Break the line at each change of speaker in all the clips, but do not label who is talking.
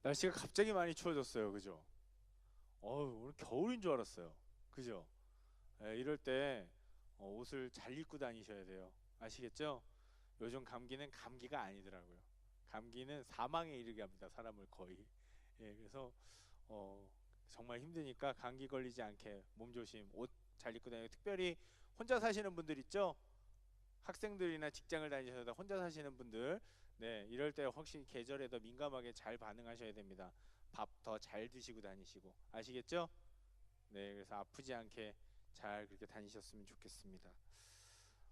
날씨가 갑자기 많이 추워졌어요. 그죠? 오늘 겨울인 줄 알았어요. 그죠? 이럴 때 옷을 잘 입고 다니셔야 돼요. 아시겠죠? 요즘 감기는 감기가 아니더라고요. 감기는 사망에 이르게 합니다. 사람을 거의. 그래서 어, 정말 힘드니까 감기 걸리지 않게 몸조심, 옷 잘 입고 다니고 특별히 혼자 사시는 분들 있죠? 학생들이나 직장을 다니셔서 혼자 사시는 분들, 네, 이럴 때 혹시 계절에 더 민감하게 잘 반응하셔야 됩니다. 밥 더 잘 드시고 다니시고, 아시겠죠? 네, 그래서 아프지 않게 잘 그렇게 다니셨으면 좋겠습니다.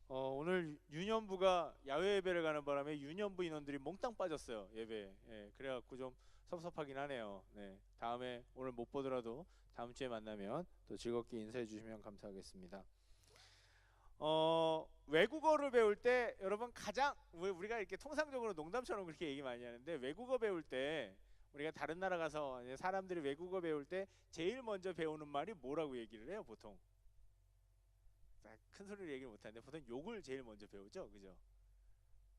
오늘 유년부가 야외 예배를 가는 바람에 유년부 인원들이 몽땅 빠졌어요, 예배. 그래갖고 좀 섭섭하긴 하네요. 네, 다음에 오늘 못 보더라도 다음 주에 만나면 또 즐겁게 인사해 주시면 감사하겠습니다. 외국어를 배울 때 여러분 가장 우리가 이렇게 통상적으로 농담처럼 그렇게 얘기 많이 하는데 외국어 배울 때 우리가 다른 나라 가서 사람들이 외국어 배울 때 제일 먼저 배우는 말이 뭐라고 얘기를 해요 보통? 큰 소리로 얘기를 못하는데 보통 욕을 제일 먼저 배우죠, 그죠?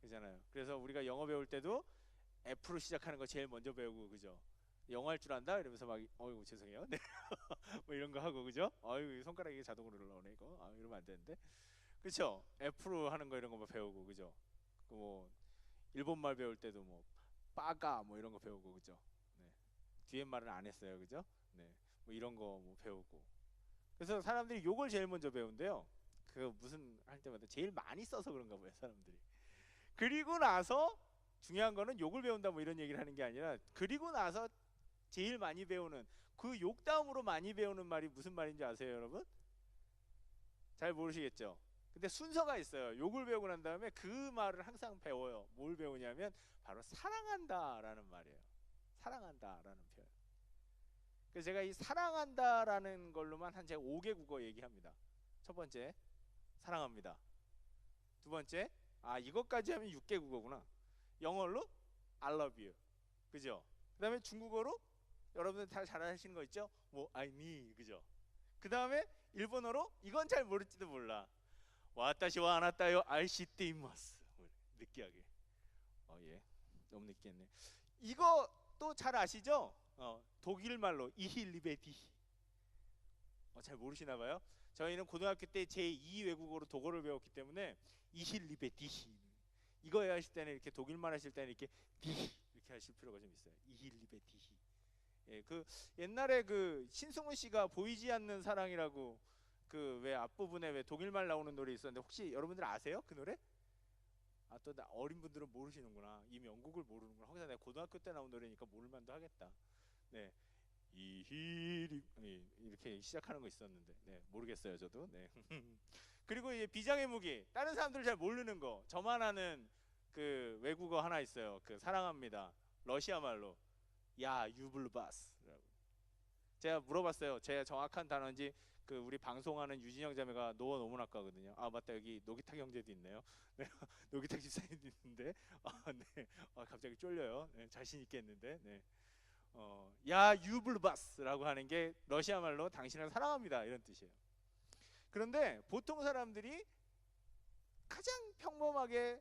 그잖아요. 그래서 우리가 영어 배울 때도 F로 시작하는 거 제일 먼저 배우고, 그죠? 영어 할 줄 안다 이러면서 막 어이구 죄송해요, 네. 뭐 이런 거 하고, 그죠? 어이구 손가락이 자동으로 올라오네 이거, 이러면 안 되는데. 그렇죠? F로 하는 거 이런 거 뭐 배우고, 그죠? 그뭐 일본말 배울 때도 뭐 빠가 뭐 이런 거 배우고, 그죠? 네. 뒤에 말은 안 했어요, 그죠? 네. 뭐 이런 거 뭐 배우고. 그래서 사람들이 욕을 제일 먼저 배운대요. 그 무슨 할 때마다 제일 많이 써서 그런가 봐요, 사람들이. 그리고 나서 중요한 거는 욕을 배운다 뭐 이런 얘기를 하는 게 아니라 그리고 나서 제일 많이 배우는 그 욕 다음으로 많이 배우는 말이 무슨 말인지 아세요, 여러분? 잘 모르시겠죠? 근데 순서가 있어요. 욕을 배우고 난 다음에 그 말을 항상 배워요. 뭘 배우냐면 바로 사랑한다라는 말이에요. 사랑한다라는 표현. 그래서 제가 이 사랑한다라는 걸로만 한 제가 5개 국어 얘기합니다. 첫 번째, 사랑합니다. 두 번째, 이것까지 하면 6개 국어구나. 영어로 I love you. 그죠? 그다음에 중국어로 여러분들 다 잘 아시는 거 있죠? 뭐 I me, 그죠? 그다음에 일본어로 이건 잘 모를지도 몰라. 와타시와 아나타요 아이시테 이마스. 느끼하게. 예. 너무 느끼했네. 이거 또 잘 아시죠? 독일 말로 이힐리베디. 잘 모르시나 봐요. 저희는 고등학교 때 제2 외국어로 독어를 배웠기 때문에 이힐리베디. 이거 하실 때는 이렇게 독일말 하실 때는 이렇게 디 이렇게 하실 필요가 좀 있어요. 이힐리베디. 그 옛날에 그 신승훈 씨가 보이지 않는 사랑이라고 그 왜 앞부분에 왜 독일말 나오는 노래 있었는데 혹시 여러분들 아세요? 그 노래? 또 어린 분들은 모르시는구나. 이 명곡을 모르는구나. 혹시 내가 고등학교 때 나온 노래니까 모를 만도 하겠다. 네. 이힐이 이렇게 시작하는 거 있었는데 모르겠어요 저도. 네. 그리고 이제 비장의 무기 다른 사람들 잘 모르는 거 저만 아는 그 외국어 하나 있어요. 그 사랑합니다 러시아 말로 야 유블바스라고. 제가 물어봤어요. 제가 정확한 단어인지. 그 우리 방송하는 유진영 자매가 노원 오문학과거든요. 맞다, 여기 노기탁 형제도 있네요. 네, 노기탁 집사님도 있는데 네. 갑자기 쫄려요. 네, 자신 있게 했는데. 네. 야 유블바스라고 하는 게 러시아 말로 당신을 사랑합니다 이런 뜻이에요. 그런데 보통 사람들이 가장 평범하게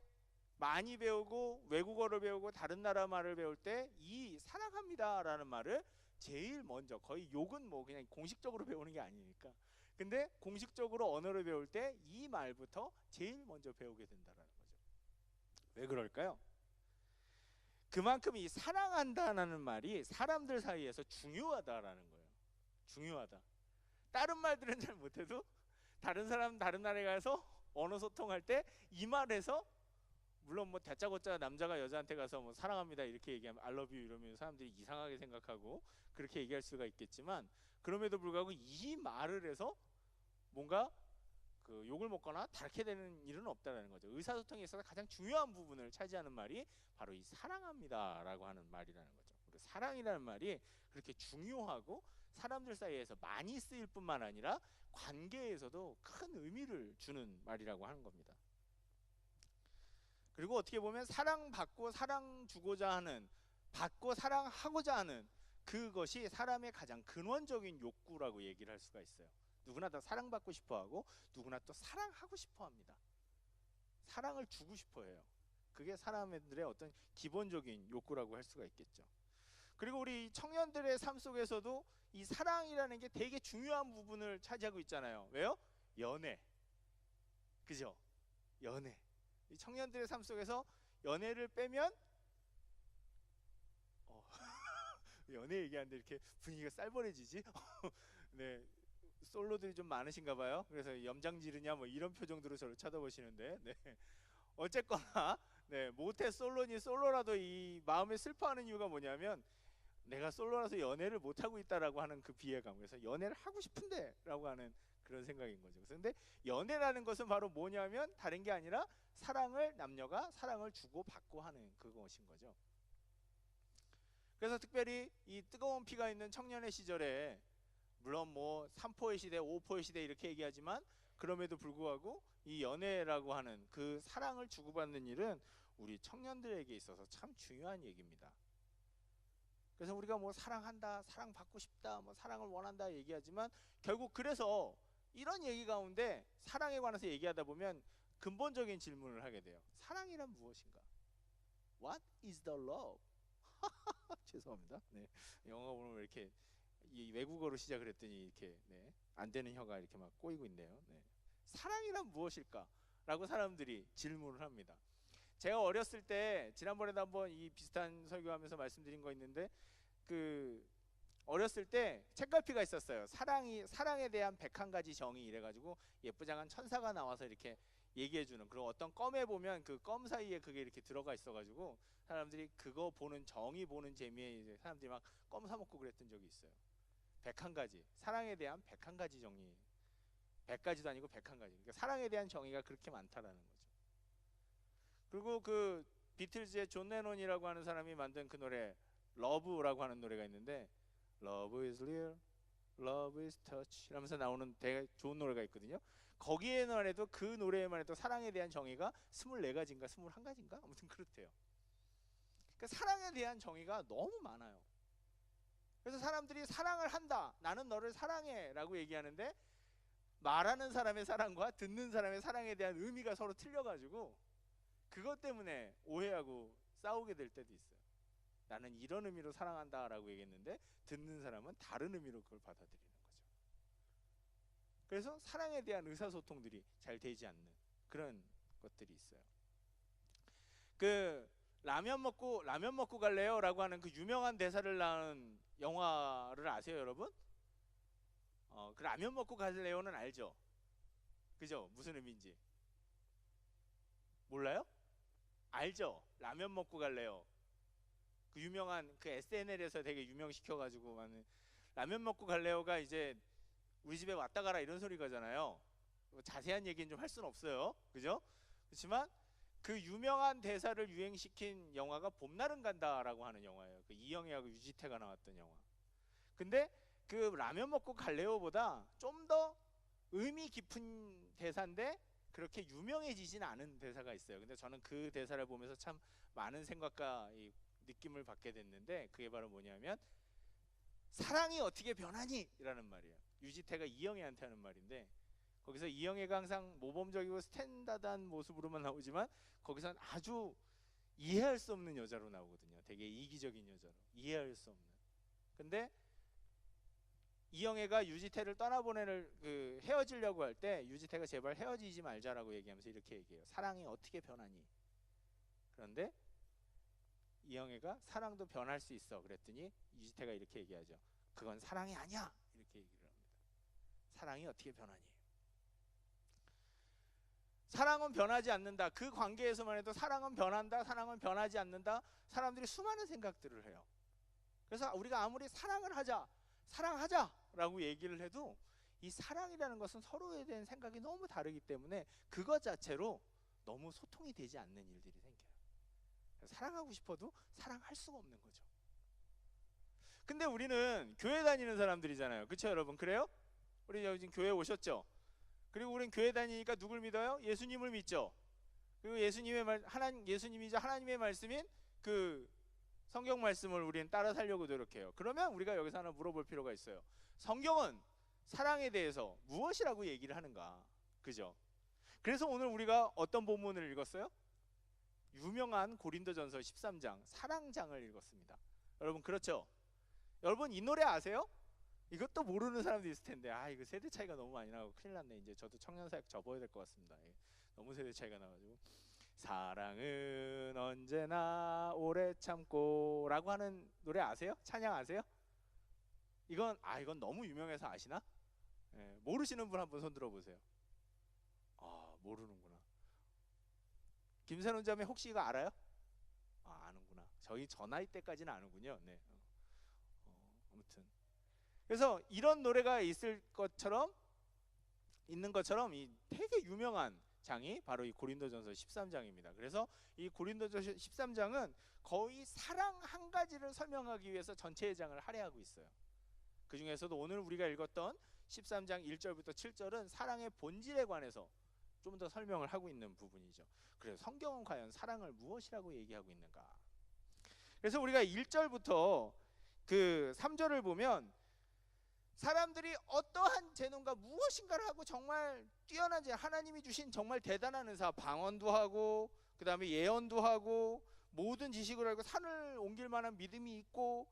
많이 배우고 외국어를 배우고 다른 나라 말을 배울 때 이 사랑합니다라는 말을 제일 먼저, 거의 욕은 뭐 그냥 공식적으로 배우는 게 아니니까, 근데 공식적으로 언어를 배울 때 이 말부터 제일 먼저 배우게 된다는 거죠. 왜 그럴까요? 그만큼 이 사랑한다라는 말이 사람들 사이에서 중요하다라는 거예요. 중요하다. 다른 말들은 잘 못해도 다른 사람 다른 나라에 가서 언어 소통할 때 이 말에서, 물론 뭐 다짜고짜 남자가 여자한테 가서 뭐 사랑합니다 이렇게 얘기하면 I love you 이러면 사람들이 이상하게 생각하고 그렇게 얘기할 수가 있겠지만, 그럼에도 불구하고 이 말을 해서 뭔가 그 욕을 먹거나 다르게 되는 일은 없다는 거죠. 의사소통에 있어서 가장 중요한 부분을 차지하는 말이 바로 이 사랑합니다라고 하는 말이라는 거죠. 사랑이라는 말이 그렇게 중요하고 사람들 사이에서 많이 쓰일 뿐만 아니라 관계에서도 큰 의미를 주는 말이라고 하는 겁니다. 그리고 어떻게 보면 사랑받고 사랑 주고자 하는, 받고 사랑하고자 하는 그것이 사람의 가장 근원적인 욕구라고 얘기를 할 수가 있어요. 누구나 다 사랑받고 싶어하고 누구나 또 사랑하고 싶어합니다. 사랑을 주고 싶어해요. 그게 사람들의 어떤 기본적인 욕구라고 할 수가 있겠죠. 그리고 우리 청년들의 삶 속에서도 이 사랑이라는 게 되게 중요한 부분을 차지하고 있잖아요. 왜요? 연애. 그죠? 연애. 이 청년들의 삶 속에서 연애를 빼면 연애 얘기하는데 이렇게 분위기가 쌀벌해지지? 네, 솔로들이 좀 많으신가 봐요. 그래서 염장 지르냐 뭐 이런 표정들로 저를 쳐다보시는데, 네. 어쨌거나 네, 모태 솔로니 솔로라도 이 마음에 슬퍼하는 이유가 뭐냐면 내가 솔로라서 연애를 못하고 있다라고 하는 그 비애감. 그래서 연애를 하고 싶은데 라고 하는 그런 생각인 거죠. 근데 연애라는 것은 바로 뭐냐면 다른 게 아니라 남녀가 사랑을 주고받고 하는 그것인 거죠. 그래서 특별히 이 뜨거운 피가 있는 청년의 시절에, 물론 뭐 3포의 시대, 5포의 시대 이렇게 얘기하지만 그럼에도 불구하고 이 연애라고 하는 그 사랑을 주고받는 일은 우리 청년들에게 있어서 참 중요한 얘기입니다. 그래서 우리가 뭐 사랑한다, 사랑받고 싶다, 뭐 사랑을 원한다 얘기하지만 결국 그래서 이런 얘기 가운데 사랑에 관해서 얘기하다 보면 근본적인 질문을 하게 돼요. 사랑이란 무엇인가? What is the love? 죄송합니다. 네, 영어가 오늘 왜 이렇게 이 외국어로 시작을 했더니 이렇게 네, 안 되는 혀가 이렇게 막 꼬이고 있네요. 네. 사랑이란 무엇일까? 라고 사람들이 질문을 합니다. 제가 어렸을 때 지난번에도 한번 이 비슷한 설교하면서 말씀드린 거 있는데 그 어렸을 때 책갈피가 있었어요. 사랑에 대한 101가지 정의 이래가지고 예쁘장한 천사가 나와서 이렇게 얘기해주는, 그리고 어떤 껌에 보면 그 껌 사이에 그게 이렇게 들어가 있어가지고 사람들이 그거 보는 정의 보는 재미에 이제 사람들이 막 껌 사 먹고 그랬던 적이 있어요. 101가지 사랑에 대한 101가지 정의, 100가지도 아니고 101가지. 그러니까 사랑에 대한 정의가 그렇게 많다라는 거죠. 그리고 그 비틀즈의 존 레논이라고 하는 사람이 만든 그 노래 러브라고 하는 노래가 있는데 Love is real, love is touch 이러면서 나오는 되게 좋은 노래가 있거든요. 거기에만 해도 그 노래에만 해도 사랑에 대한 정의가 24가지인가 21가지인가 아무튼 그렇대요. 그러니까 사랑에 대한 정의가 너무 많아요. 그래서 사람들이 사랑을 한다, 나는 너를 사랑해 라고 얘기하는데 말하는 사람의 사랑과 듣는 사람의 사랑에 대한 의미가 서로 틀려가지고 그것 때문에 오해하고 싸우게 될 때도 있어요. 나는 이런 의미로 사랑한다 라고 얘기했는데 듣는 사람은 다른 의미로 그걸 받아들이는 거죠. 그래서 사랑에 대한 의사소통들이 잘 되지 않는 그런 것들이 있어요. 그 라면 먹고 갈래요? 라고 하는 그 유명한 대사를 낳은 영화를 아세요, 여러분? 그 라면 먹고 갈래요는 알죠? 그죠? 무슨 의미인지 몰라요? 알죠? 라면 먹고 갈래요. 그 유명한 그 SNL에서 되게 유명시켜가지고 하는 라면 먹고 갈래요가 이제 우리 집에 왔다 가라 이런 소리가잖아요. 자세한 얘기는 좀 할 수는 없어요. 그죠? 그렇지만 그 유명한 대사를 유행시킨 영화가 봄날은 간다라고 하는 영화예요. 그 이영애하고 유지태가 나왔던 영화. 근데 그 라면 먹고 갈래요보다 좀 더 의미 깊은 대사인데 그렇게 유명해지진 않은 대사가 있어요. 근데 저는 그 대사를 보면서 참 많은 생각과 이 느낌을 받게 됐는데 그게 바로 뭐냐면 사랑이 어떻게 변하니? 라는 말이에요. 유지태가 이영애한테 하는 말인데 거기서 이영애가 항상 모범적이고 스탠다드한 모습으로만 나오지만 거기서는 아주 이해할 수 없는 여자로 나오거든요. 되게 이기적인 여자로 이해할 수 없는. 근데 이영애가 유지태를 헤어지려고 할 때 유지태가 제발 헤어지지 말자라고 얘기하면서 이렇게 얘기해요. 사랑이 어떻게 변하니? 그런데 이영애가 사랑도 변할 수 있어 그랬더니 유지태가 이렇게 얘기하죠. 그건 사랑이 아니야. 이렇게 얘기를 합니다. 사랑이 어떻게 변하니? 사랑은 변하지 않는다. 그 관계에서만 해도 사랑은 변한다, 사랑은 변하지 않는다. 사람들이 수많은 생각들을 해요. 그래서 우리가 아무리 사랑을 하자, 사랑하자라고 얘기를 해도 이 사랑이라는 것은 서로에 대한 생각이 너무 다르기 때문에 그것 자체로 너무 소통이 되지 않는 일들이 생겨요. 사랑하고 싶어도 사랑할 수가 없는 거죠. 근데 우리는 교회 다니는 사람들이잖아요. 그렇죠, 여러분? 그래요? 우리 요즘 교회 오셨죠? 그리고 우리는 교회 다니니까 누굴 믿어요? 예수님을 믿죠. 그리고 예수님이자 하나님의 말씀인 그 성경 말씀을 우리는 따라 살려고 노력해요. 그러면 우리가 여기서 하나 물어볼 필요가 있어요. 성경은 사랑에 대해서 무엇이라고 얘기를 하는가? 그죠? 그래서 오늘 우리가 어떤 본문을 읽었어요? 유명한 고린도전서 13장 사랑장을 읽었습니다. 여러분 그렇죠? 여러분 이 노래 아세요? 이것도 모르는 사람도 있을 텐데 이거 세대 차이가 너무 많이 나고 큰일 났네. 이제 저도 청년사역 접어야 될 것 같습니다. 너무 세대 차이가 나가지고. 사랑은 언제나 오래 참고 라고 하는 노래 아세요? 찬양 아세요? 이건 너무 유명해서 아시나? 모르시는 분 한번 손 들어보세요. 모르는구나. 김세론 자매 혹시 이거 알아요? 아는구나. 저희 저 나이 때까지는 아는군요. 네. 아무튼 그래서 이런 노래가 있는 것처럼 이 되게 유명한 장이 바로 이 고린도전서 13장입니다. 그래서 이 고린도전서 13장은 거의 사랑 한 가지를 설명하기 위해서 전체의 장을 할애하고 있어요. 그 중에서도 오늘 우리가 읽었던 13장 1절부터 7절은 사랑의 본질에 관해서 좀 더 설명을 하고 있는 부분이죠. 그래서 성경은 과연 사랑을 무엇이라고 얘기하고 있는가? 그래서 우리가 1절부터 그 3절을 보면 사람들이 어떠한 재능과 무엇인가를 하고 정말 뛰어난 하나님이 주신 정말 대단한 은사, 방언도 하고 그 다음에 예언도 하고 모든 지식을 알고 산을 옮길 만한 믿음이 있고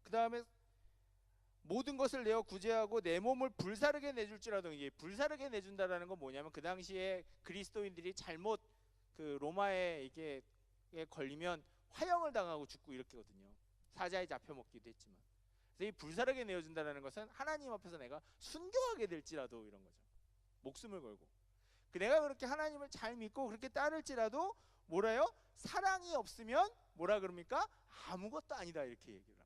그 다음에 모든 것을 내어 구제하고 내 몸을 불사르게 내줄지라도, 이게 불사르게 내준다라는 건 뭐냐면 그 당시에 그리스도인들이 잘못 그 로마에 이게 걸리면 화형을 당하고 죽고 이렇게거든요. 사자에 잡혀 먹기도 했지만. 그래서 이 불사르게 내어준다는 것은 하나님 앞에서 내가 순교하게 될지라도 이런 거죠. 목숨을 걸고. 내가 그렇게 하나님을 잘 믿고 그렇게 따를지라도 뭐래요? 사랑이 없으면 뭐라 그럽니까? 아무것도 아니다 이렇게 얘기를 합니다.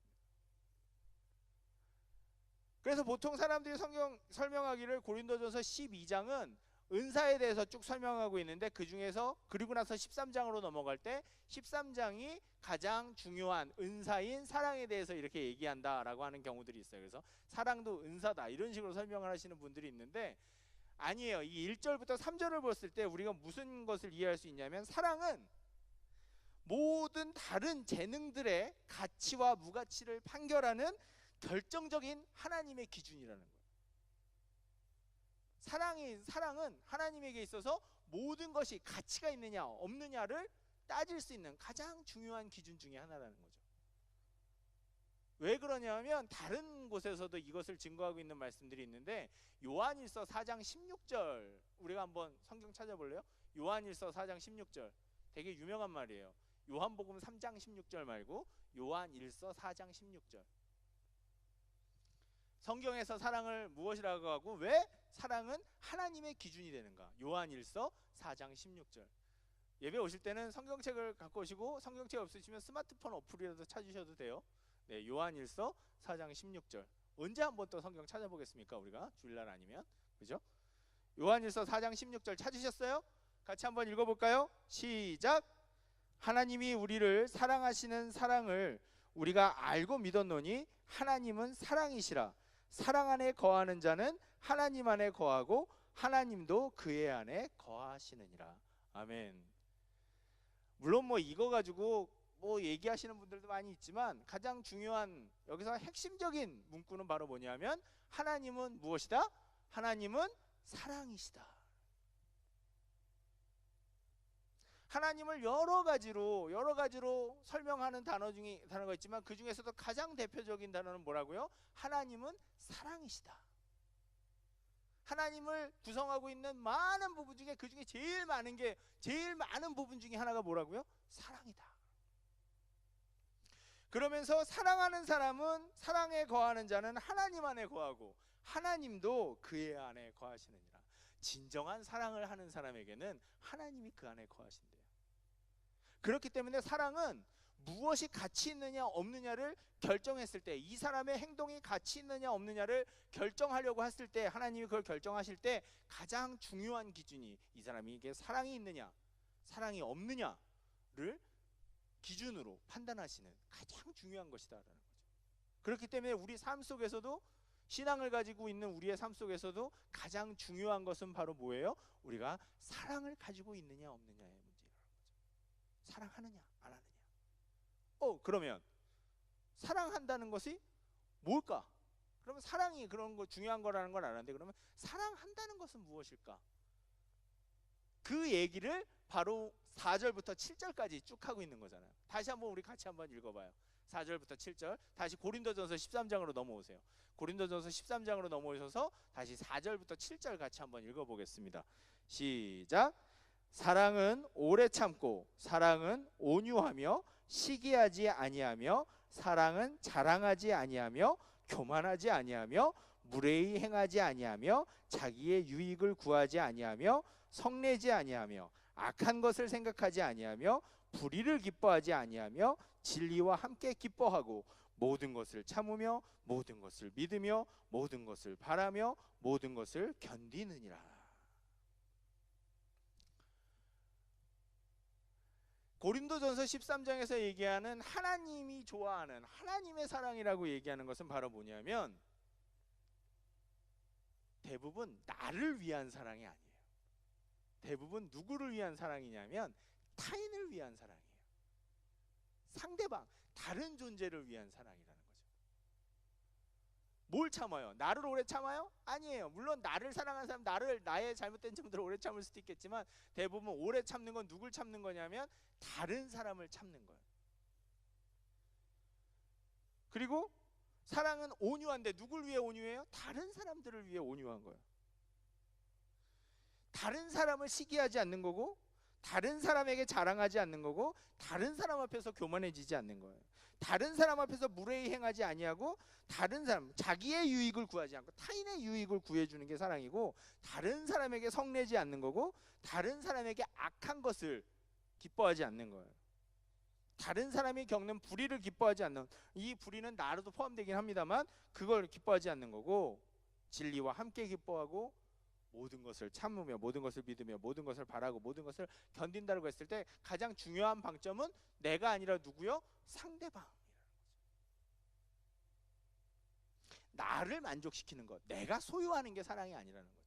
그래서 보통 사람들이 성경 설명하기를 고린도전서 12장은 은사에 대해서 쭉 설명하고 있는데 그 중에서 그리고 나서 13장으로 넘어갈 때 13장이 가장 중요한 은사인 사랑에 대해서 이렇게 얘기한다라고 하는 경우들이 있어요. 그래서 사랑도 은사다 이런 식으로 설명을 하시는 분들이 있는데 아니에요. 이 1절부터 3절을 봤을 때 우리가 무슨 것을 이해할 수 있냐면 사랑은 모든 다른 재능들의 가치와 무가치를 판결하는 결정적인 하나님의 기준이라는 거예요. 사랑은 하나님에게 있어서 모든 것이 가치가 있느냐 없느냐를 따질 수 있는 가장 중요한 기준 중에 하나라는 거죠. 왜 그러냐면 다른 곳에서도 이것을 증거하고 있는 말씀들이 있는데 요한일서 4장 16절 우리가 한번 성경 찾아볼래요? 요한일서 4장 16절 되게 유명한 말이에요. 요한복음 3장 16절 말고 요한일서 4장 16절. 성경에서 사랑을 무엇이라고 하고 왜 사랑은 하나님의 기준이 되는가? 요한일서 4장 16절. 예배 오실 때는 성경책을 갖고 오시고 성경책 없으시면 스마트폰 어플이라도 찾으셔도 돼요. 네, 요한일서 4장 16절. 언제 한번 또 성경 찾아보겠습니까? 우리가 주일날 아니면 그죠? 요한일서 4장 16절 찾으셨어요? 같이 한번 읽어볼까요? 시작. 하나님이 우리를 사랑하시는 사랑을 우리가 알고 믿었노니 하나님은 사랑이시라. 사랑 안에 거하는 자는 하나님 안에 거하고 하나님도 그의 안에 거하시느니라. 아멘. 물론 뭐 이거 가지고 뭐 얘기하시는 분들도 많이 있지만 가장 중요한 여기서 핵심적인 문구는 바로 뭐냐면 하나님은 무엇이다? 하나님은 사랑이시다. 하나님을 여러 가지로 설명하는 단어가 있지만 그 중에서도 가장 대표적인 단어는 뭐라고요? 하나님은 사랑이시다. 하나님을 구성하고 있는 많은 부분 중에 그 중에 제일 많은 부분 중에 하나가 뭐라고요? 사랑이다. 그러면서 사랑하는 사람은 사랑에 거하는 자는 하나님 안에 거하고 하나님도 그의 안에 거하시느니라. 진정한 사랑을 하는 사람에게는 하나님이 그 안에 거하신대요. 그렇기 때문에 사랑은 무엇이 가치 있느냐 없느냐를 결정했을 때, 이 사람의 행동이 가치 있느냐 없느냐를 결정하려고 했을 때, 하나님이 그걸 결정하실 때 가장 중요한 기준이 이 사람에게 사랑이 있느냐 사랑이 없느냐를 기준으로 판단하시는 가장 중요한 것이다라는 거죠. 그렇기 때문에 우리 삶 속에서도, 신앙을 가지고 있는 우리의 삶 속에서도 가장 중요한 것은 바로 뭐예요? 우리가 사랑을 가지고 있느냐 없느냐의 문제라는 거죠. 사랑하느냐 안 하느냐. 그러면 사랑한다는 것이 뭘까? 그러면 사랑이 그런 거 중요한 거라는 걸 아는데, 그러면 사랑한다는 것은 무엇일까? 그 얘기를 바로 4절부터 7절까지 쭉 하고 있는 거잖아요. 다시 한번 우리 같이 한번 읽어봐요. 4절부터 7절. 다시 고린도전서 13장으로 넘어오세요. 고린도전서 13장으로 넘어오셔서 다시 4절부터 7절 같이 한번 읽어보겠습니다. 시작. 사랑은 오래 참고 사랑은 온유하며 시기하지 아니하며 사랑은 자랑하지 아니하며 교만하지 아니하며 무례히 행하지 아니하며 자기의 유익을 구하지 아니하며 성내지 아니하며 악한 것을 생각하지 아니하며 불의를 기뻐하지 아니하며 진리와 함께 기뻐하고 모든 것을 참으며 모든 것을 믿으며 모든 것을 바라며 모든 것을 견디느니라. 고린도전서 13장에서 얘기하는 하나님이 좋아하는 하나님의 사랑이라고 얘기하는 것은 바로 뭐냐면 대부분 나를 위한 사랑이 아니에요. 대부분 누구를 위한 사랑이냐면 타인을 위한 사랑이에요. 상대방, 다른 존재를 위한 사랑이라는 거죠. 뭘 참아요? 나를 오래 참아요? 아니에요. 물론 나를 사랑하는 사람, 나의 잘못된 점들을 오래 참을 수도 있겠지만 대부분 오래 참는 건 누굴 참는 거냐면 다른 사람을 참는 거예요. 그리고 사랑은 온유한데 누굴 위해 온유해요? 다른 사람들을 위해 온유한 거예요. 다른 사람을 시기하지 않는 거고 다른 사람에게 자랑하지 않는 거고 다른 사람 앞에서 교만해지지 않는 거예요. 다른 사람 앞에서 무례히 행하지 아니하고 다른 사람, 자기의 유익을 구하지 않고 타인의 유익을 구해주는 게 사랑이고 다른 사람에게 성내지 않는 거고 다른 사람에게 악한 것을 기뻐하지 않는 거예요. 다른 사람이 겪는 불의를 기뻐하지 않는, 이 불의는 나로도 포함되긴 합니다만 그걸 기뻐하지 않는 거고 진리와 함께 기뻐하고 모든 것을 참으며 모든 것을 믿으며 모든 것을 바라고 모든 것을 견딘다고 했을 때 가장 중요한 방점은 내가 아니라 누구요? 상대방이라는 거죠. 나를 만족시키는 것, 내가 소유하는 게 사랑이 아니라는 거죠.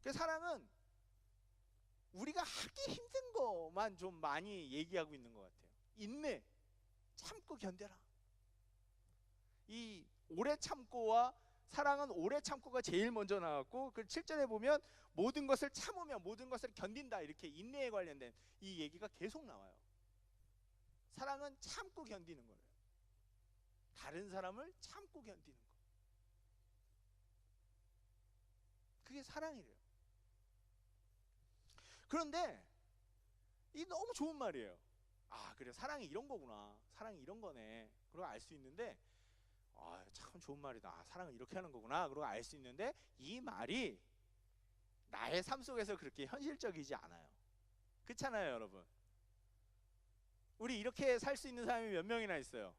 그 사랑은 우리가 하기 힘든 것만 좀 많이 얘기하고 있는 것 같아요. 인내, 참고 견뎌라. 이 오래 참고와 사랑은 오래 참고가 제일 먼저 나왔고 그 7절에 보면 모든 것을 참으며 모든 것을 견딘다, 이렇게 인내에 관련된 이 얘기가 계속 나와요. 사랑은 참고 견디는 거예요. 다른 사람을 참고 견디는 거. 그게 사랑이래요. 그런데 이 너무 좋은 말이에요. 아, 그래, 사랑이 이런 거구나, 사랑이 이런 거네, 그러고 알 수 있는데 참 좋은 말이다. 아, 사랑은 이렇게 하는 거구나, 그러고 알 수 있는데 이 말이 나의 삶 속에서 그렇게 현실적이지 않아요. 그렇잖아요, 여러분. 우리 이렇게 살 수 있는 사람이 몇 명이나 있어요?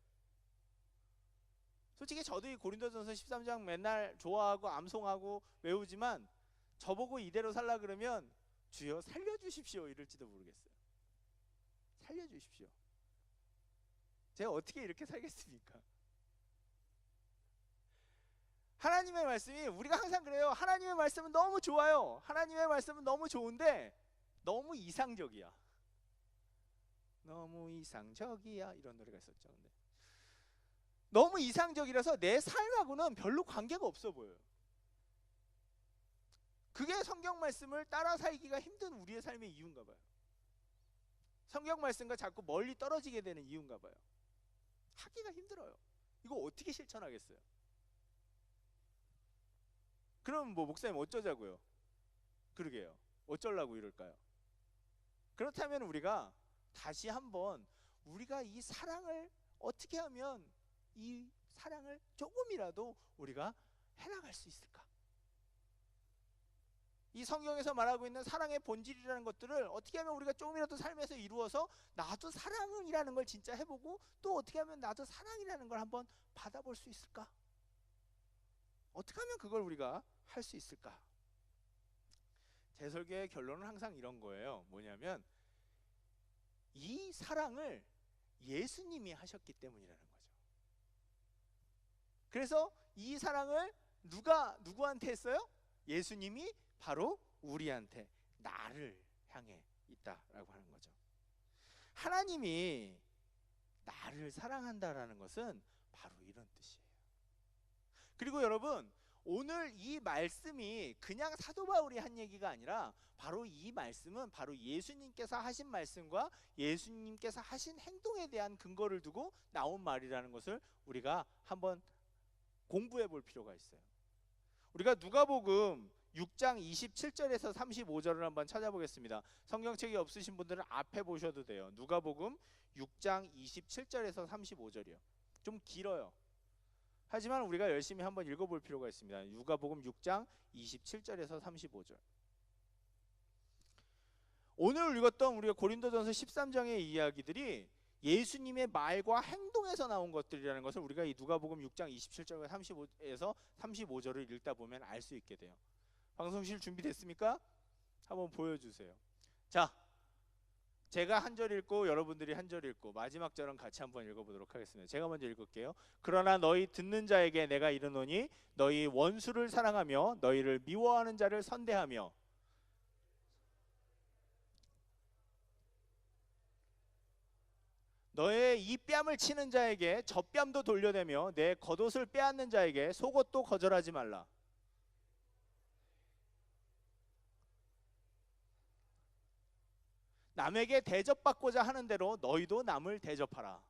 솔직히 저도 이 고린도전서 13장 맨날 좋아하고 암송하고 외우지만 저보고 이대로 살라 그러면 주여 살려주십시오 이럴지도 모르겠어요. 살려주십시오. 제가 어떻게 이렇게 살겠습니까? 하나님의 말씀이, 우리가 항상 그래요. 하나님의 말씀은 너무 좋아요. 하나님의 말씀은 너무 좋은데 너무 이상적이야. 너무 이상적이야, 이런 노래가 있었죠. 근데 너무 이상적이라서 내 삶하고는 별로 관계가 없어 보여요. 그게 성경 말씀을 따라 살기가 힘든 우리의 삶의 이유인가 봐요. 성경 말씀과 자꾸 멀리 떨어지게 되는 이유인가 봐요. 하기가 힘들어요. 이거 어떻게 실천하겠어요? 그럼 뭐 목사님 어쩌자고요? 그러게요. 어쩌려고 이럴까요? 그렇다면 우리가 다시 한번 우리가 이 사랑을 어떻게 하면 이 사랑을 조금이라도 우리가 해나갈 수 있을까? 이 성경에서 말하고 있는 사랑의 본질이라는 것들을 어떻게 하면 우리가 조금이라도 삶에서 이루어서 나도 사랑이라는 걸 진짜 해보고 또 어떻게 하면 나도 사랑이라는 걸 한번 받아볼 수 있을까? 어떻게 하면 그걸 우리가 할 수 있을까? 제 설교의 결론은 항상 이런 거예요. 뭐냐면 이 사랑을 예수님이 하셨기 때문이라는 거죠. 그래서 이 사랑을 누구한테 했어요? 예수님이 바로 우리한테, 나를 향해 있다라고 하는 거죠. 하나님이 나를 사랑한다라는 것은 바로 이런 뜻이에요. 그리고 여러분, 오늘 이 말씀이 그냥 사도 바울이 한 얘기가 아니라 바로 이 말씀은 바로 예수님께서 하신 말씀과 예수님께서 하신 행동에 대한 근거를 두고 나온 말이라는 것을 우리가 한번 공부해 볼 필요가 있어요. 우리가 누가복음 6장 27절에서 35절을 한번 찾아보겠습니다. 성경책이 없으신 분들은 앞에 보셔도 돼요. 누가복음 6장 27절에서 35절이요. 좀 길어요. 하지만 우리가 열심히 한번 읽어볼 필요가 있습니다. 누가복음 6장 27절에서 35절. 오늘 읽었던 우리가 고린도전서 13장의 이야기들이 예수님의 말과 행동에서 나온 것들이라는 것을 우리가 이 누가복음 6장 27절과 35에서 35절을 읽다 보면 알 수 있게 돼요. 방송실 준비됐습니까? 한번 보여주세요. 자, 제가 한 절 읽고 여러분들이 한 절 읽고 마지막 절은 같이 한번 읽어보도록 하겠습니다. 제가 먼저 읽을게요. 그러나 너희 듣는 자에게 내가 이르노니 너희 원수를 사랑하며 너희를 미워하는 자를 선대하며 너의 이 뺨을 치는 자에게 젖뺨도 돌려내며 내 겉옷을 빼앗는 자에게 속옷도 거절하지 말라. 남에게 대접받고자 하는 대로 너희도 남을 대접하라.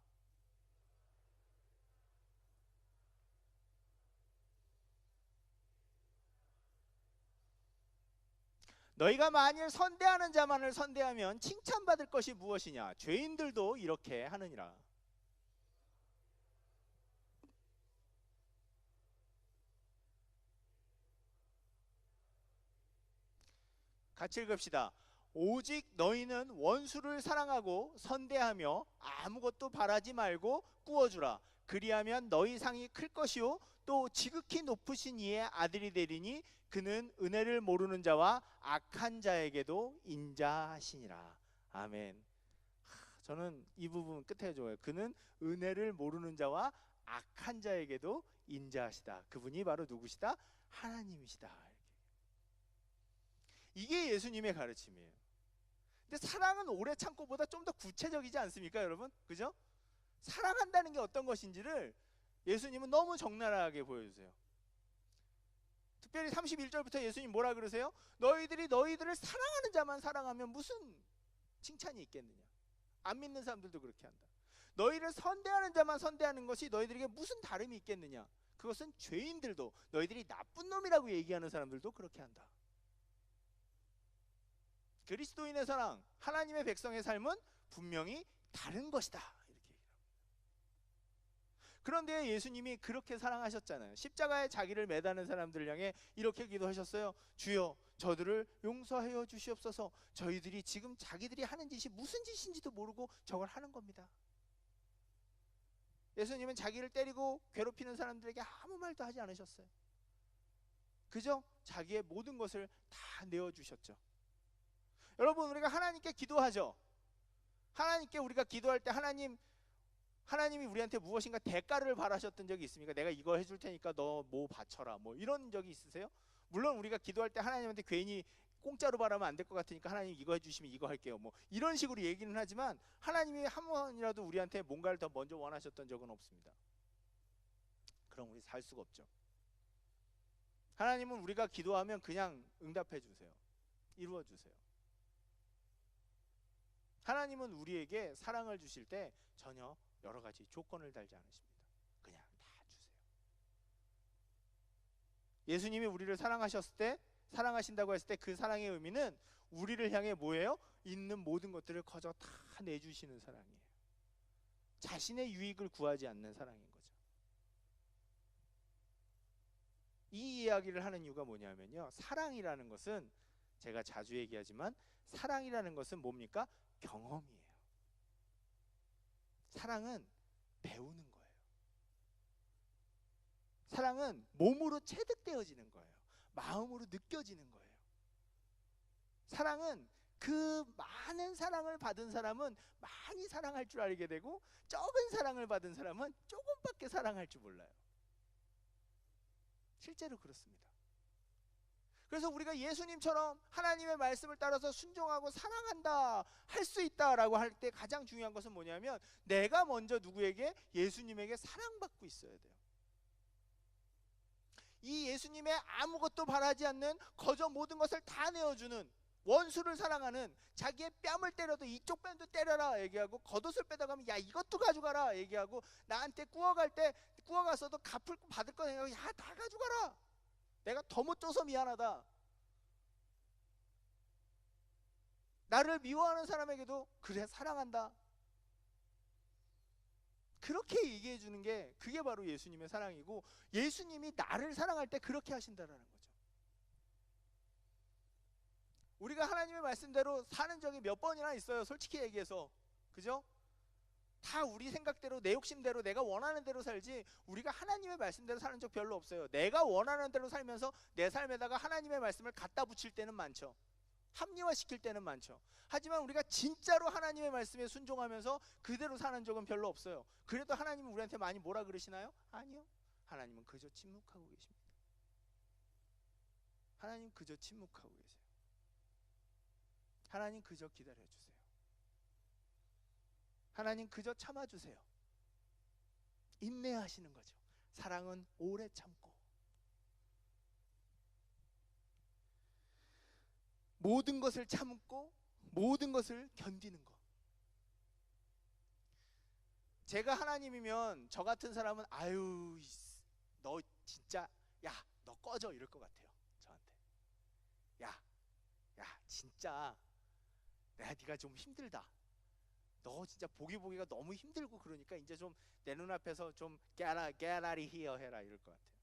너희가 만일 선대하는 자만을 선대하면 칭찬받을 것이 무엇이냐? 죄인들도 이렇게 하느니라. 같이 읽읍시다. 오직 너희는 원수를 사랑하고 선대하며 아무것도 바라지 말고 꾸어주라. 그리하면 너희 상이 클 것이요 또 지극히 높으신 이의 아들이 되리니 그는 은혜를 모르는 자와 악한 자에게도 인자하시니라. 아멘. 저는 이 부분 끝에 좋아요. 그는 은혜를 모르는 자와 악한 자에게도 인자하시다. 그분이 바로 누구시다? 하나님이시다. 이게 예수님의 가르침이에요. 근데 사랑은 오래 참고보다 좀 더 구체적이지 않습니까, 여러분? 그죠? 사랑한다는 게 어떤 것인지를 예수님은 너무 적나라하게 보여주세요. 특별히 31절부터 예수님 뭐라 그러세요? 너희들이 너희들을 사랑하는 자만 사랑하면 무슨 칭찬이 있겠느냐? 안 믿는 사람들도 그렇게 한다. 너희를 선대하는 자만 선대하는 것이 너희들에게 무슨 다름이 있겠느냐? 그것은 죄인들도 너희들이 나쁜 놈이라고 얘기하는 사람들도 그렇게 한다. 그리스도인의 사랑, 하나님의 백성의 삶은 분명히 다른 것이다. 이렇게 얘기합니다. 그런데 예수님이 그렇게 사랑하셨잖아요. 십자가에 자기를 매다는 사람들을 향해 이렇게 기도하셨어요. 주여 저들을 용서하여 주시옵소서. 저희들이 지금 자기들이 하는 짓이 무슨 짓인지도 모르고 저걸 하는 겁니다. 예수님은 자기를 때리고 괴롭히는 사람들에게 아무 말도 하지 않으셨어요. 그저 자기의 모든 것을 다 내어주셨죠. 여러분, 우리가 하나님께 기도하죠. 하나님께 우리가 기도할 때 하나님이 우리한테 무엇인가 대가를 바라셨던 적이 있습니까? 내가 이거 해줄 테니까 너 뭐 바쳐라, 뭐 이런 적이 있으세요? 물론 우리가 기도할 때 하나님한테 괜히 공짜로 바라면 안 될 것 같으니까 하나님 이거 해주시면 이거 할게요, 뭐 이런 식으로 얘기는 하지만 하나님이 한 번이라도 우리한테 뭔가를 더 먼저 원하셨던 적은 없습니다. 그럼 우리 살 수가 없죠. 하나님은 우리가 기도하면 그냥 응답해 주세요. 이루어 주세요. 하나님은 우리에게 사랑을 주실 때 전혀 여러 가지 조건을 달지 않으십니다. 그냥 다 주세요. 예수님이 우리를 사랑하신다고 했을 때 그 사랑의 의미는 우리를 향해 뭐예요? 있는 모든 것들을 거저 다 내주시는 사랑이에요. 자신의 유익을 구하지 않는 사랑인 거죠. 이 이야기를 하는 이유가 뭐냐면요, 사랑이라는 것은 제가 자주 얘기하지만 사랑이라는 것은 뭡니까? 경험이에요. 사랑은 배우는 거예요. 사랑은 몸으로 체득되어지는 거예요. 마음으로 느껴지는 거예요. 사랑은 그 많은 사랑을 받은 사람은 많이 사랑할 줄 알게 되고 적은 사랑을 받은 사람은 조금밖에 사랑할 줄 몰라요. 실제로 그렇습니다. 그래서 우리가 예수님처럼 하나님의 말씀을 따라서 순종하고 사랑한다, 할 수 있다라고 할 때 가장 중요한 것은 뭐냐면 내가 먼저 누구에게? 예수님에게 사랑받고 있어야 돼요.
이 예수님의 아무것도 바라지 않는 거저 모든 것을 다 내어주는, 원수를 사랑하는, 자기의 뺨을 때려도 이쪽 뺨도 때려라 얘기하고, 겉옷을 빼다가면 야 이것도 가져가라 얘기하고, 나한테 구워갈 때 구워갔어도 갚을 받을 거 생각하고 야 다 가져가라, 내가 더 못 줘서 미안하다, 나를 미워하는 사람에게도 그래 사랑한다, 그렇게 얘기해 주는 게 그게 바로 예수님의 사랑이고, 예수님이 나를 사랑할 때 그렇게 하신다라는 거죠. 우리가 하나님의 말씀대로 사는 적이 몇 번이나 있어요, 솔직히 얘기해서. 그죠? 다 우리 생각대로, 내 욕심대로, 내가 원하는 대로 살지, 우리가 하나님의 말씀대로 사는 적 별로 없어요. 내가 원하는 대로 살면서 내 삶에다가 하나님의 말씀을 갖다 붙일 때는 많죠. 합리화시킬 때는 많죠. 하지만 우리가 진짜로 하나님의 말씀에 순종하면서 그대로 사는 적은 별로 없어요. 그래도 하나님은 우리한테 많이 뭐라 그러시나요? 아니요. 하나님은 그저 침묵하고 계십니다. 하나님 그저 침묵하고 계세요. 하나님 그저 기다려주세요. 하나님 그저 참아주세요. 인내하시는 거죠. 사랑은 오래 참고, 모든 것을 참고 모든 것을 견디는 것. 제가 하나님이면 저 같은 사람은 아유 너 진짜 야 너 꺼져 이럴 것 같아요. 저한테 야 진짜 네가 좀 힘들다, 너 진짜 보기가 너무 힘들고 그러니까 이제 좀 내 눈앞에서 좀 get out of here 해라 이럴 것 같아요.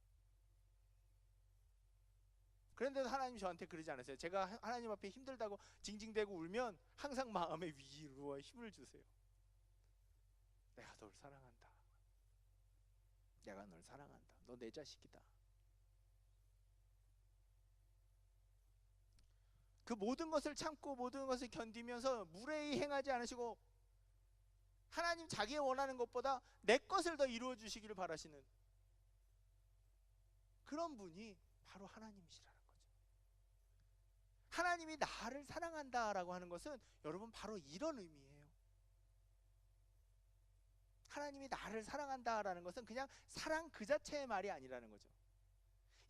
그런데도 하나님 저한테 그러지 않으세요. 제가 하나님 앞에 힘들다고 징징대고 울면 항상 마음에 위로와 힘을 주세요. 내가 널 사랑한다. 내가 널 사랑한다. 너 내 자식이다. 그 모든 것을 참고 모든 것을 견디면서 무례히 행하지 않으시고, 하나님 자기의 원하는 것보다 내 것을 더 이루어 주시기를 바라시는 그런 분이 바로 하나님이시라는 거죠. 하나님이 나를 사랑한다라고 하는 것은 여러분 바로 이런 의미예요. 하나님이 나를 사랑한다라는 것은 그냥 사랑 그 자체의 말이 아니라는 거죠.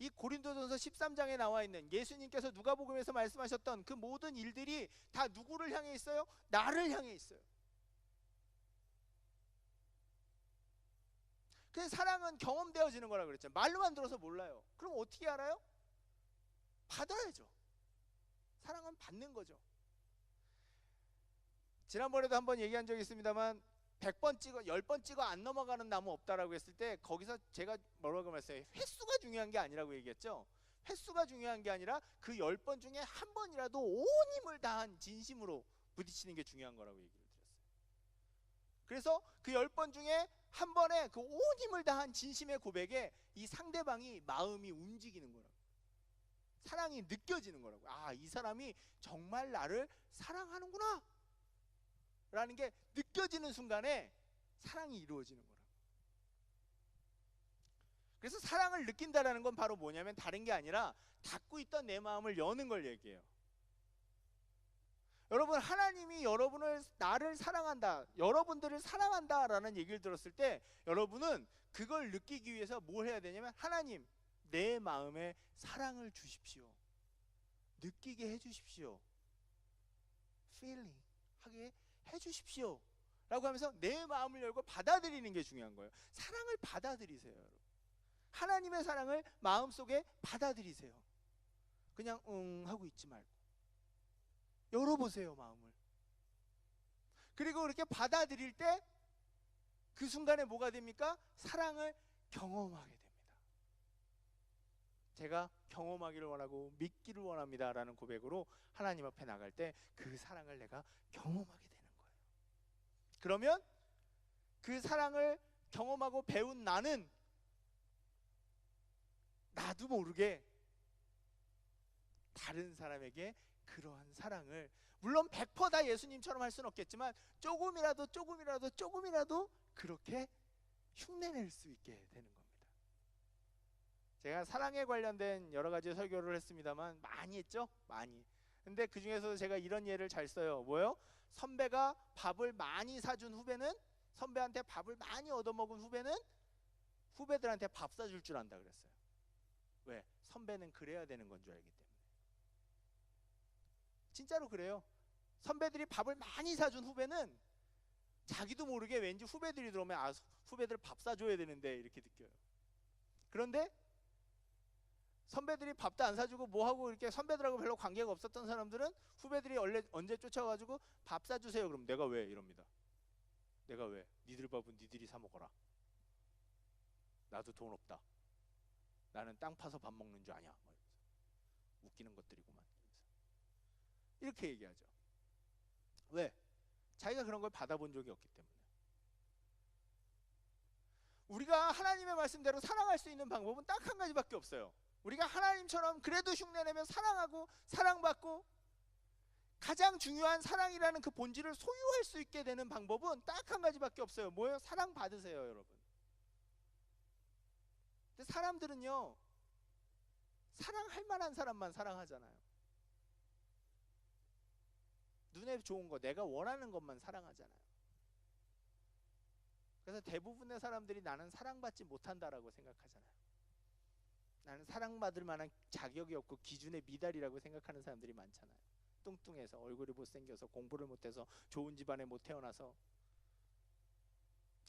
이 고린도전서 13장에 나와 있는 예수님께서 누가복음에서 말씀하셨던 그 모든 일들이 다 누구를 향해 있어요? 나를 향해 있어요. 그 사랑은 경험되어지는 거라고 그랬죠. 말로만 들어서 몰라요. 그럼 어떻게 알아요? 받아야죠. 사랑은 받는 거죠. 지난번에도 한번 얘기한 적이 있습니다만 100번 찍어 10번 찍어 안 넘어가는 나무 없다라고 했을 때 거기서 제가 뭐라고 말했어요? 횟수가 중요한 게 아니라고 얘기했죠. 횟수가 중요한 게 아니라 그 10번 중에 한 번이라도 온 힘을 다한 진심으로 부딪히는 게 중요한 거라고 얘기를 드렸어요. 그래서 그 10번 중에 한 번에 그 온 힘을 다한 진심의 고백에 이 상대방이 마음이 움직이는 거라고, 사랑이 느껴지는 거라고. 아, 이 사람이 정말 나를 사랑하는구나 라는 게 느껴지는 순간에 사랑이 이루어지는 거라고. 그래서 사랑을 느낀다라는 건 바로 뭐냐면 다른 게 아니라 닫고 있던 내 마음을 여는 걸 얘기해요. 여러분, 하나님이 여러분을, 나를 사랑한다, 여러분들을 사랑한다라는 얘기를 들었을 때 여러분은 그걸 느끼기 위해서 뭘 해야 되냐면, 하나님 내 마음에 사랑을 주십시오, 느끼게 해주십시오, feeling 하게 해주십시오 라고 하면서 내 마음을 열고 받아들이는 게 중요한 거예요. 사랑을 받아들이세요. 여러분, 하나님의 사랑을 마음속에 받아들이세요. 그냥 하고 있지 말고 열어보세요, 마음을. 그리고 그렇게 받아들일 때 그 순간에 뭐가 됩니까? 사랑을 경험하게 됩니다. 제가 경험하기를 원하고 믿기를 원합니다 라는 고백으로 하나님 앞에 나갈 때 그 사랑을 내가 경험하게 되는 거예요. 그러면 그 사랑을 경험하고 배운 나는 나도 모르게 다른 사람에게 그러한 사랑을, 물론 100% 다 예수님처럼 할 수는 없겠지만 조금이라도 그렇게 흉내낼 수 있게 되는 겁니다. 제가 사랑에 관련된 여러 가지 설교를 했습니다만 많이 했죠? 많이. 근데 그 중에서 제가 이런 예를 잘 써요. 뭐요? 선배가 밥을 많이 사준 후배는, 선배한테 밥을 많이 얻어먹은 후배는 후배들한테 밥 사줄 줄 안다 그랬어요. 왜? 선배는 그래야 되는 건 줄 알기 때문에. 진짜로 그래요. 선배들이 밥을 많이 사준 후배는 자기도 모르게 왠지 후배들이 들어오면 아, 후배들 밥 사줘야 되는데 이렇게 느껴요. 그런데 선배들이 밥도 안 사주고 뭐하고 이렇게 선배들하고 별로 관계가 없었던 사람들은 후배들이 언제 쫓아가지고 밥 사주세요. 그럼 내가 왜? 이럽니다. 내가 왜? 니들 밥은 니들이 사 먹어라. 나도 돈 없다. 나는 땅 파서 밥 먹는 줄 아냐. 웃기는 것들이구만. 이렇게 얘기하죠. 왜? 자기가 그런 걸 받아본 적이 없기 때문에. 우리가 하나님의 말씀대로 사랑할 수 있는 방법은 딱 한 가지밖에 없어요. 우리가 하나님처럼 그래도 흉내내면 사랑하고 사랑받고 가장 중요한 사랑이라는 그 본질을 소유할 수 있게 되는 방법은 딱 한 가지밖에 없어요. 뭐예요? 사랑받으세요, 여러분. 근데 사람들은요, 사랑할 만한 사람만 사랑하잖아요. 눈에 좋은 거, 내가 원하는 것만 사랑하잖아요. 그래서 대부분의 사람들이 나는 사랑받지 못한다라고 생각하잖아요. 나는 사랑받을 만한 자격이 없고 기준의 미달이라고 생각하는 사람들이 많잖아요. 뚱뚱해서, 얼굴이 못생겨서, 공부를 못해서, 좋은 집안에 못 태어나서,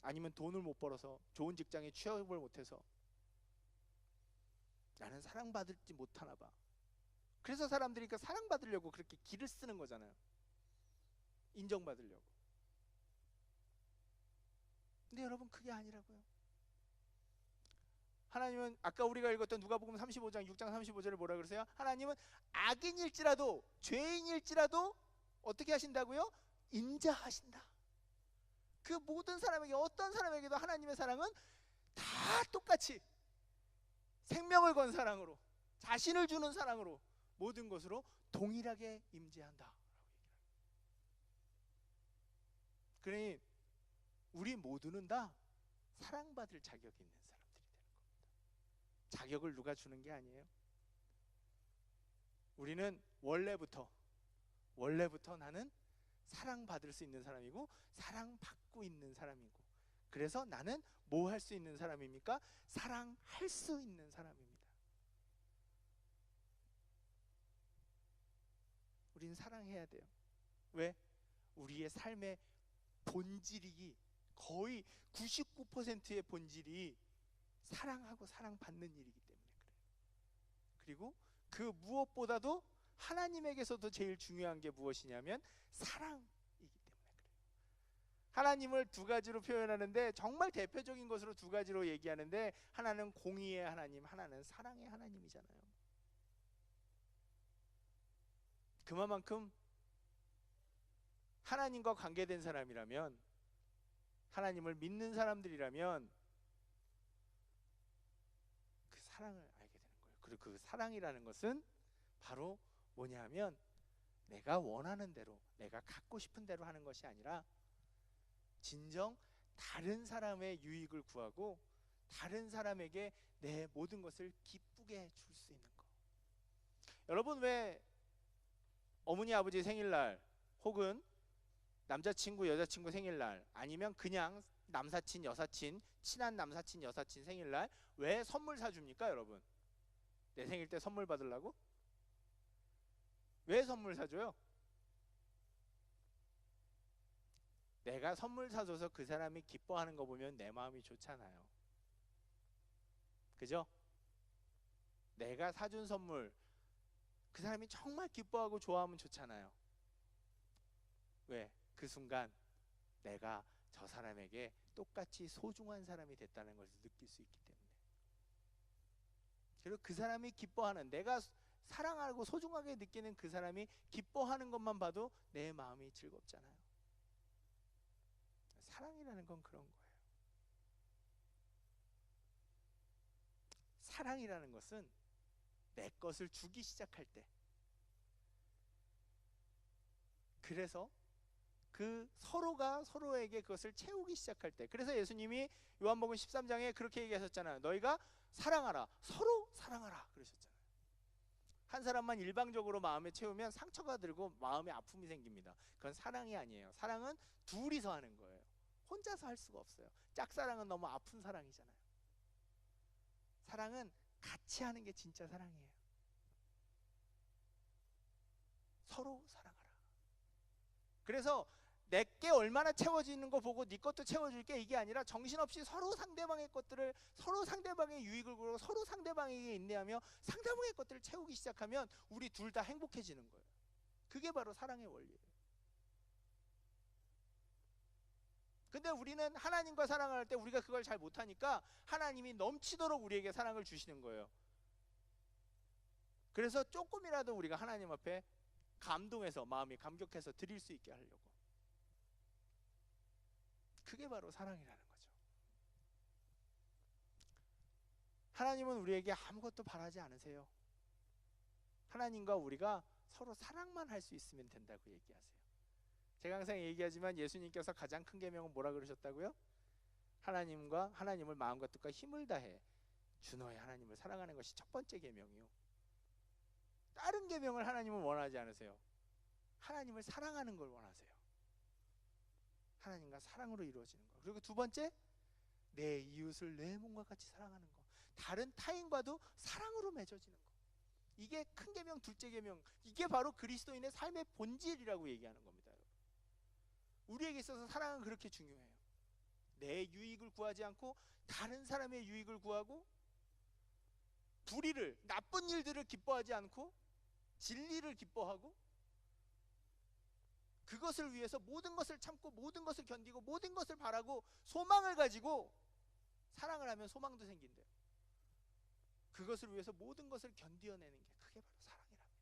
아니면 돈을 못 벌어서, 좋은 직장에 취업을 못해서 나는 사랑받을지 못하나 봐. 그래서 사람들이 그 사랑받으려고 그렇게 기를 쓰는 거잖아요. 인정받으려고. 근데 여러분, 그게 아니라고요. 하나님은 아까 우리가 읽었던 누가복음 35장 6장 35절을 뭐라 그러세요? 하나님은 악인일지라도, 죄인일지라도 어떻게 하신다고요? 인자하신다. 그 모든 사람에게, 어떤 사람에게도 하나님의 사랑은 다 똑같이 생명을 건 사랑으로, 자신을 주는 사랑으로, 모든 것으로 동일하게 임재한다. 그러니 우리 모두는 다 사랑받을 자격이 있는 사람들이 되는 겁니다. 자격을 누가 주는 게 아니에요. 우리는 원래부터 나는 사랑받을 수 있는 사람이고 사랑받고 있는 사람이고, 그래서 나는 뭐 할 수 있는 사람입니까? 사랑할 수 있는 사람입니다. 우리는 사랑해야 돼요. 왜? 우리의 삶의 본질이, 거의 99%의 본질이 사랑하고 사랑받는 일이기 때문에 그래요. 그리고 그 무엇보다도 하나님에게서도 제일 중요한 게 무엇이냐면 사랑이기 때문에 그래요. 하나님을 두 가지로 표현하는데, 정말 대표적인 것으로 두 가지로 얘기하는데, 하나는 공의의 하나님, 하나는 사랑의 하나님이잖아요. 그만큼 하나님과 관계된 사람이라면, 하나님을 믿는 사람들이라면 그 사랑을 알게 되는 거예요. 그리고 그 사랑이라는 것은 바로 뭐냐 하면, 내가 원하는 대로, 내가 갖고 싶은 대로 하는 것이 아니라 진정 다른 사람의 유익을 구하고 다른 사람에게 내 모든 것을 기쁘게 줄 수 있는 것. 여러분, 왜 어머니 아버지 생일날, 혹은 남자친구 여자친구 생일날, 아니면 그냥 남사친 여사친, 친한 남사친 여사친 생일날 왜 선물 사줍니까? 여러분, 내 생일 때 선물 받으려고? 왜 선물 사줘요? 내가 선물 사줘서 그 사람이 기뻐하는 거 보면 내 마음이 좋잖아요. 그죠? 내가 사준 선물 그 사람이 정말 기뻐하고 좋아하면 좋잖아요. 왜? 그 순간 내가 저 사람에게 똑같이 소중한 사람이 됐다는 것을 느낄 수 있기 때문에. 그리고 그 사람이 기뻐하는, 내가 사랑하고 소중하게 느끼는 그 사람이 기뻐하는 것만 봐도 내 마음이 즐겁잖아요. 사랑이라는 건 그런 거예요. 사랑이라는 것은 내 것을 주기 시작할 때, 그래서 그 서로가 서로에게 그것을 채우기 시작할 때, 그래서 예수님이 요한복음 13장에 그렇게 얘기하셨잖아요. 너희가 사랑하라, 서로 사랑하라 그러셨잖아요. 한 사람만 일방적으로 마음에 채우면 상처가 들고 마음에 아픔이 생깁니다. 그건 사랑이 아니에요. 사랑은 둘이서 하는 거예요. 혼자서 할 수가 없어요. 짝사랑은 너무 아픈 사랑이잖아요. 사랑은 같이 하는 게 진짜 사랑이에요. 서로 사랑하라. 그래서 내게 얼마나 채워지는 거 보고 네 것도 채워줄게, 이게 아니라 정신없이 서로 상대방의 것들을, 서로 상대방의 유익을 보고 서로 상대방에게 인내하며 상대방의 것들을 채우기 시작하면 우리 둘 다 행복해지는 거예요. 그게 바로 사랑의 원리예요. 근데 우리는 하나님과 사랑을 할 때 우리가 그걸 잘 못하니까 하나님이 넘치도록 우리에게 사랑을 주시는 거예요. 그래서 조금이라도 우리가 하나님 앞에 감동해서, 마음이 감격해서 드릴 수 있게 하려고. 그게 바로 사랑이라는 거죠. 하나님은 우리에게 아무것도 바라지 않으세요. 하나님과 우리가 서로 사랑만 할 수 있으면 된다고 얘기하세요. 제가 항상 얘기하지만 예수님께서 가장 큰 계명은 뭐라 그러셨다고요? 하나님을 마음과 뜻과 힘을 다해 주 너의 하나님을 사랑하는 것이 첫 번째 계명이요. 다른 계명을 하나님은 원하지 않으세요. 하나님을 사랑하는 걸 원하세요. 하나님과 사랑으로 이루어지는 거. 그리고 두 번째, 내 이웃을 내 몸과 같이 사랑하는 거. 다른 타인과도 사랑으로 맺어지는 거. 이게 큰 계명, 둘째 계명. 이게 바로 그리스도인의 삶의 본질이라고 얘기하는 겁니다. 우리에게 있어서 사랑은 그렇게 중요해요. 내 유익을 구하지 않고 다른 사람의 유익을 구하고, 불의를, 나쁜 일들을 기뻐하지 않고 진리를 기뻐하고, 그것을 위해서 모든 것을 참고 모든 것을 견디고 모든 것을 바라고 소망을 가지고 사랑을 하면 소망도 생긴대요. 그것을 위해서 모든 것을 견디어내는 게 그게 바로 사랑이랍니다.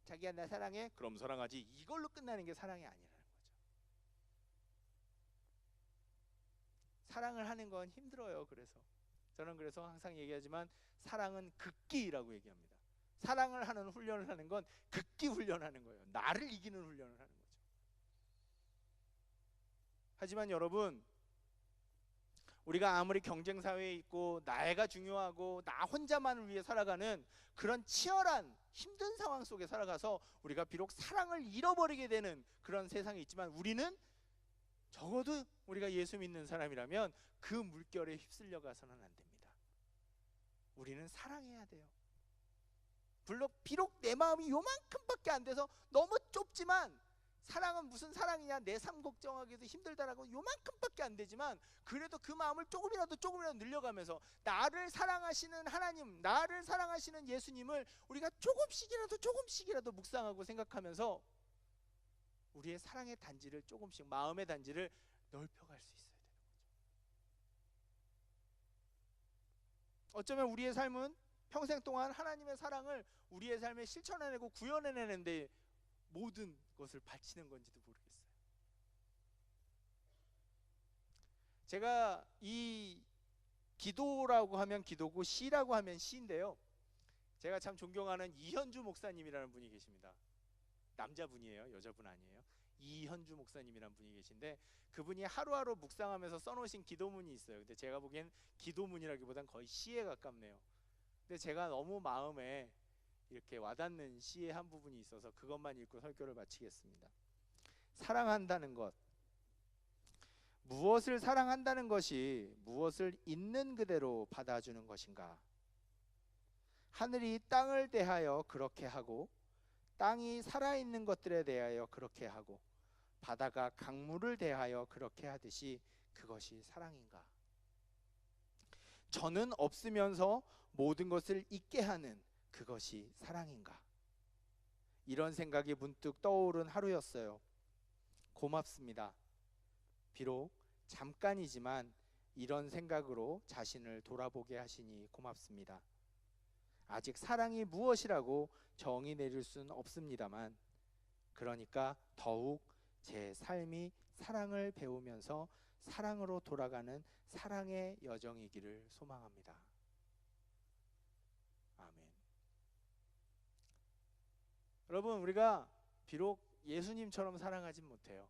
자기야 나 사랑해? 그럼 사랑하지. 이걸로 끝나는 게 사랑이 아니라는 거죠. 사랑을 하는 건 힘들어요. 저는 그래서 항상 얘기하지만 사랑은 극기라고 얘기합니다. 사랑을 하는 훈련을 하는 건 극기 훈련하는 거예요. 나를 이기는 훈련을 하는 거죠. 하지만 여러분, 우리가 아무리 경쟁 사회에 있고 나가 중요하고 나 혼자만을 위해 살아가는 그런 치열한 힘든 상황 속에 살아가서 우리가 비록 사랑을 잃어버리게 되는 그런 세상이 있지만, 우리는 적어도 우리가 예수 믿는 사람이라면 그 물결에 휩쓸려 가서는 안 됩니다. 우리는 사랑해야 돼요. 비록 내 마음이 요만큼밖에 안 돼서 너무 좁지만, 사랑은 무슨 사랑이냐, 내 삶 걱정하기도 힘들다라고 요만큼밖에 안 되지만, 그래도 그 마음을 조금이라도 늘려가면서 나를 사랑하시는 하나님, 나를 사랑하시는 예수님을 우리가 조금씩이라도 묵상하고 생각하면서 우리의 사랑의 단지를 조금씩, 마음의 단지를 넓혀갈 수 있어야 되는 거죠. 어쩌면 우리의 삶은 평생 동안 하나님의 사랑을 우리의 삶에 실천해내고 구현해내는데 모든 것을 바치는 건지도 모르겠어요. 제가 이 기도라고 하면 기도고 시라고 하면 시인데요, 제가 참 존경하는 이현주 목사님이라는 분이 계십니다. 남자분이에요. 여자분 아니에요. 이현주 목사님이라는 분이 계신데, 그분이 하루하루 묵상하면서 써놓으신 기도문이 있어요. 근데 제가 보기엔 기도문이라기보단 거의 시에 가깝네요. 근데 제가 너무 마음에 이렇게 와닿는 시의 한 부분이 있어서 그것만 읽고 설교를 마치겠습니다. 사랑한다는 것, 무엇을 사랑한다는 것이 무엇을 있는 그대로 받아주는 것인가? 하늘이 땅을 대하여 그렇게 하고, 땅이 살아있는 것들에 대하여 그렇게 하고, 바다가 강물을 대하여 그렇게 하듯이 그것이 사랑인가? 저는 없으면서 모든 것을 있게 하는 그것이 사랑인가? 이런 생각이 문득 떠오른 하루였어요. 고맙습니다. 비록 잠깐이지만 이런 생각으로 자신을 돌아보게 하시니 고맙습니다. 아직 사랑이 무엇이라고 정의 내릴 수는 없습니다만, 그러니까 더욱 제 삶이 사랑을 배우면서 사랑으로 돌아가는 사랑의 여정이기를 소망합니다. 아멘. 여러분, 우리가 비록 예수님처럼 사랑하진 못해요.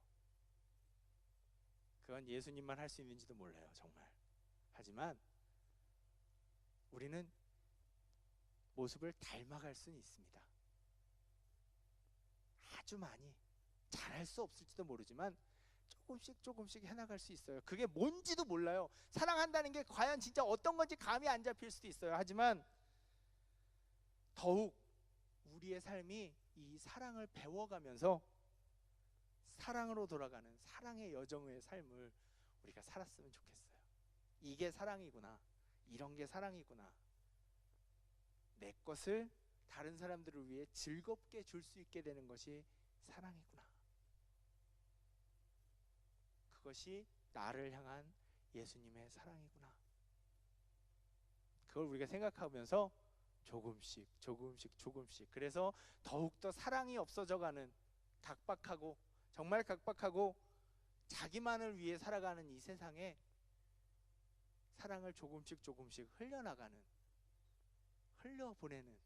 그건 예수님만 할 수 있는지도 몰라요, 정말. 하지만 우리는 모습을 닮아갈 수는 있습니다. 아주 많이 잘할 수 없을지도 모르지만 조금씩 해나갈 수 있어요. 그게 뭔지도 몰라요. 사랑한다는 게 과연 진짜 어떤 건지 감이 안 잡힐 수도 있어요. 하지만 더욱 우리의 삶이 이 사랑을 배워가면서 사랑으로 돌아가는 사랑의 여정의 삶을 우리가 살았으면 좋겠어요. 이게 사랑이구나. 이런 게 사랑이구나. 내 것을 다른 사람들을 위해 즐겁게 줄 수 있게 되는 것이 사랑이구나. 그것이 나를 향한 예수님의 사랑이구나. 그걸 우리가 생각하면서 조금씩 그래서 더욱더 사랑이 없어져가는 각박하고 정말 각박하고 자기만을 위해 살아가는 이 세상에 사랑을 조금씩 흘려보내는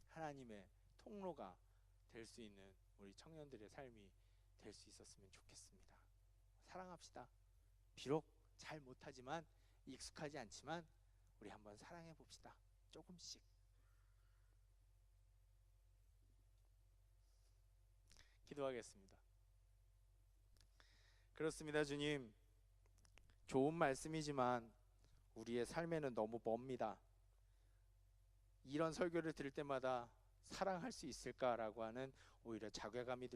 하나님의 통로가 될 수 있는 우리 청년들의 삶이 될 수 있었으면 좋겠습니다. 사랑합시다. 비록 잘 못하지만 익숙하지 않지만 우리 한번 사랑해 봅시다. 조금씩. 기도하겠습니다. 그렇습니다, 주님. 좋은 말씀이지만 우리의 삶에는 너무 멉니다. 이런 설교를 들을 때마다 사랑할 수 있을까라고 하는 오히려 자괴감이 들고